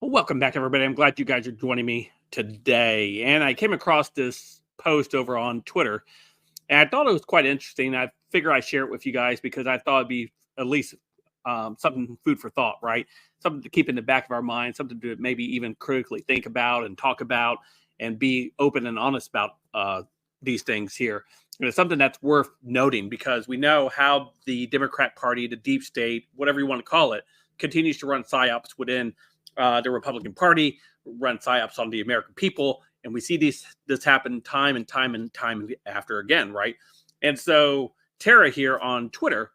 Well, welcome back, everybody. I'm glad you guys are joining me today. And I came across this post over on Twitter, and I thought it was quite interesting. I figure I share it with you guys because I thought it'd be at least something food for thought, right? Something to keep in the back of our mind, something to maybe even critically think about and talk about and be open and honest about these things here. And it's something that's worth noting because we know how the Democrat Party, the deep state, whatever you want to call it, continues to run psyops within the Republican Party, run psyops on the American people. And we see this happen time and time after again, right? And so Tara here on Twitter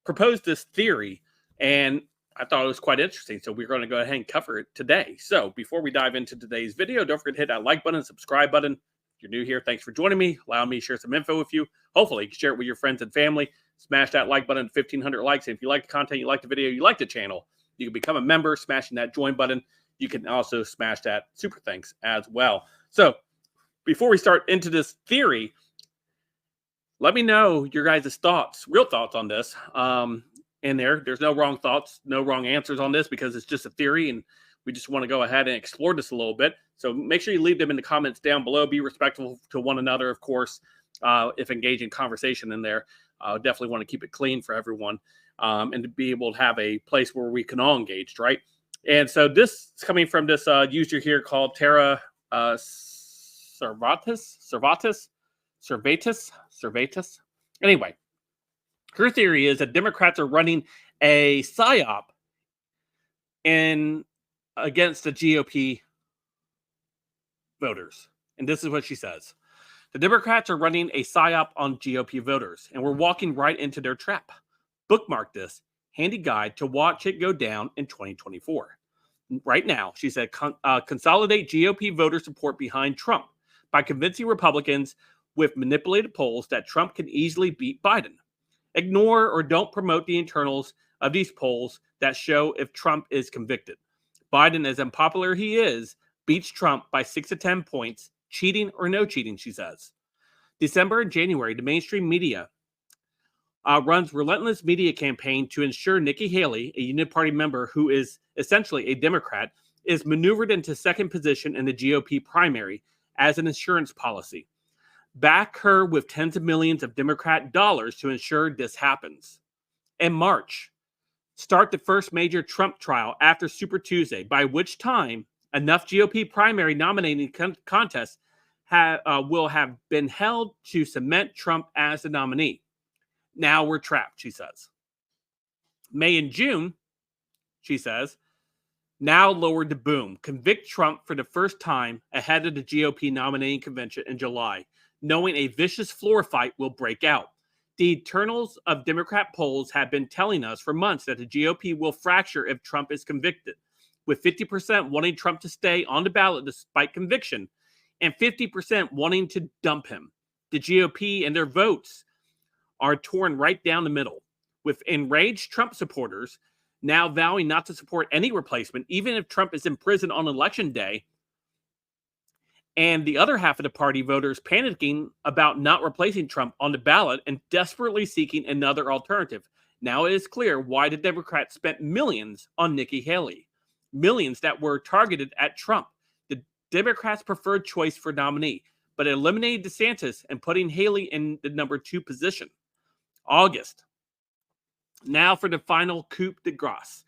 proposed this theory, and I thought it was quite interesting. So we're going to go ahead and cover it today. So before we dive into today's video, don't forget to hit that like button, subscribe button. If you're new here, thanks for joining me. Allow me to share some info with you. Hopefully, you can share it with your friends and family. Smash that like button, 1,500 likes. And if you like the content, you like the video, you like the channel, you can become a member, smashing that join button. You can also smash that super thanks as well. So before we start into this theory, let me know your guys' thoughts, real thoughts on this. There's no wrong thoughts, no wrong answers on this because it's just a theory and we just want to go ahead and explore this a little bit. So make sure you leave them in the comments down below. Be respectful to one another, of course, if engaging conversation in there. Definitely want to keep it clean for everyone. And to be able to have a place where we can all engage, right? And so this is coming from this user here called Tara Servatis. Anyway, her theory is that Democrats are running a psyop against the GOP voters. And this is what she says. The Democrats are running a psyop on GOP voters, and we're walking right into their trap. Bookmark this handy guide to watch it go down in 2024. Right now, she said, consolidate GOP voter support behind Trump by convincing Republicans with manipulated polls that Trump can easily beat Biden. Ignore or don't promote the internals of these polls that show if Trump is convicted. Biden, as unpopular he is, beats Trump by 6 to 10 points, cheating or no cheating, she says. December and January, the mainstream media runs relentless media campaign to ensure Nikki Haley, a Union Party member who is essentially a Democrat, is maneuvered into second position in the GOP primary as an insurance policy. Back her with tens of millions of Democrat dollars to ensure this happens. In March, start the first major Trump trial after Super Tuesday, by which time enough GOP primary nominating contests will have been held to cement Trump as the nominee. Now we're trapped, she says. May and June, she says, now lowered to boom. Convict Trump for the first time ahead of the GOP nominating convention in July, knowing a vicious floor fight will break out. The internals of Democrat polls have been telling us for months that the GOP will fracture if Trump is convicted, with 50% wanting Trump to stay on the ballot despite conviction, and 50% wanting to dump him. The GOP and their votes are torn right down the middle, with enraged Trump supporters now vowing not to support any replacement, even if Trump is in prison on election day, and the other half of the party voters panicking about not replacing Trump on the ballot and desperately seeking another alternative. Now it is clear why the Democrats spent millions on Nikki Haley, millions that were targeted at Trump, the Democrats' preferred choice for nominee, but eliminated DeSantis and putting Haley in the number 2 position. August. Now for the final coup de grace.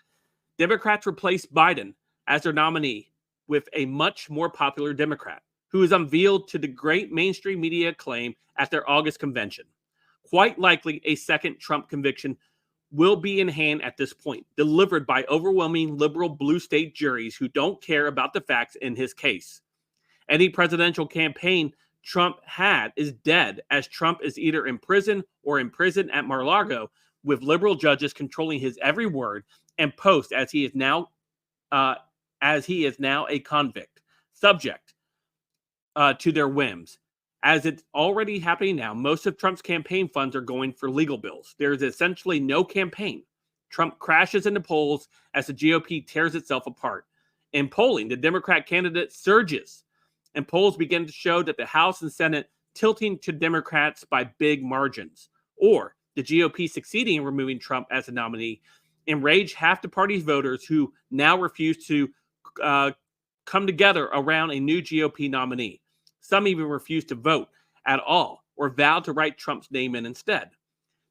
Democrats replaced Biden as their nominee with a much more popular Democrat, who is unveiled to the great mainstream media acclaim at their August convention. Quite likely a second Trump conviction will be in hand at this point, delivered by overwhelming liberal blue state juries who don't care about the facts in his case. Any presidential campaign Trump had is dead, as Trump is either in prison or in prison at Mar-a-Lago, with liberal judges controlling his every word and post as he is now a convict, subject to their whims. As it's already happening now, most of Trump's campaign funds are going for legal bills. There is essentially no campaign. Trump crashes in the polls as the GOP tears itself apart. In polling, the Democrat candidate surges, and polls begin to show that the House and Senate tilting to Democrats by big margins, or the GOP succeeding in removing Trump as a nominee, enraged half the party's voters who now refuse to come together around a new GOP nominee. Some even refused to vote at all or vowed to write Trump's name in instead.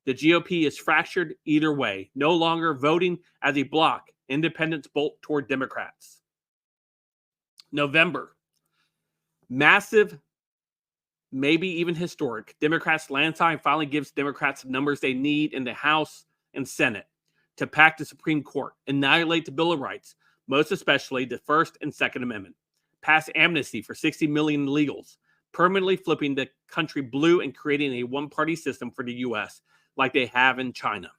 The GOP is fractured either way, no longer voting as a bloc. Independents bolt toward Democrats. November. Massive, maybe even historic. Democrats' landslide finally gives Democrats the numbers they need in the House and Senate to pack the Supreme Court, annihilate the Bill of Rights, most especially the First and Second Amendment, pass amnesty for 60 million illegals, permanently flipping the country blue and creating a one-party system for the U.S. like they have in China.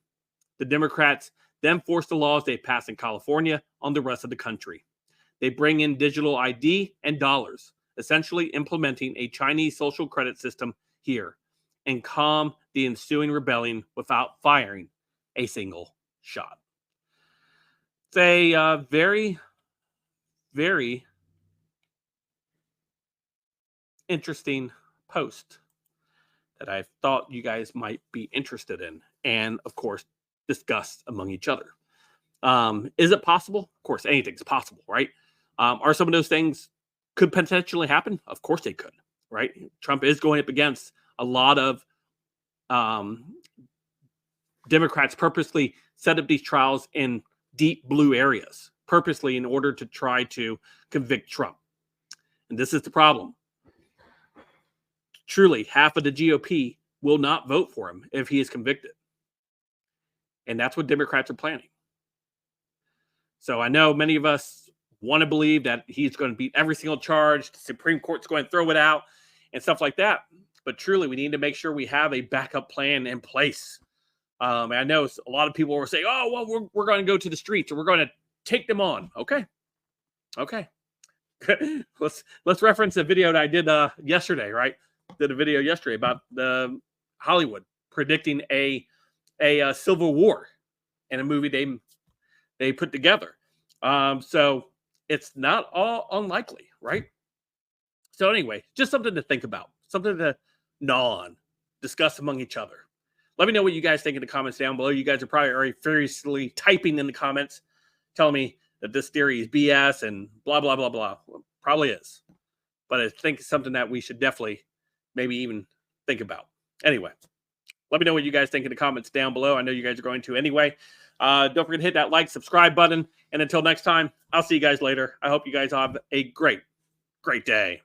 The Democrats then force the laws they passed in California on the rest of the country. They bring in digital ID and dollars, essentially implementing a Chinese social credit system here, and calm the ensuing rebellion without firing a single shot. It's a very, very interesting post that I thought you guys might be interested in, and of course, discuss among each other. Is it possible? Of course, anything's possible, right? Are some of those things could potentially happen? Of course they could, right? Trump is going up against a lot of Democrats purposely set up these trials in deep blue areas, purposely in order to try to convict Trump. And this is the problem. Truly, half of the GOP will not vote for him if he is convicted. And that's what Democrats are planning. So I know many of us want to believe that he's going to beat every single charge, the Supreme Court's going to throw it out, and stuff like that. But truly, we need to make sure we have a backup plan in place. And I know a lot of people were saying, oh, well, we're going to go to the streets, or we're going to take them on. Okay. let's reference a video that I did yesterday, right? Did a video yesterday about the Hollywood predicting a civil war in a movie they put together. So it's not all unlikely, right? So anyway, just something to think about, something to gnaw on, discuss among each other. Let me know what you guys think in the comments down below. You guys are probably already furiously typing in the comments, telling me that this theory is BS and blah, blah, blah, blah. Well, probably is. But I think it's something that we should definitely maybe even think about. Anyway, let me know what you guys think in the comments down below. I know you guys are going to anyway. Don't forget to hit that like, subscribe button. And until next time, I'll see you guys later. I hope you guys have a great day.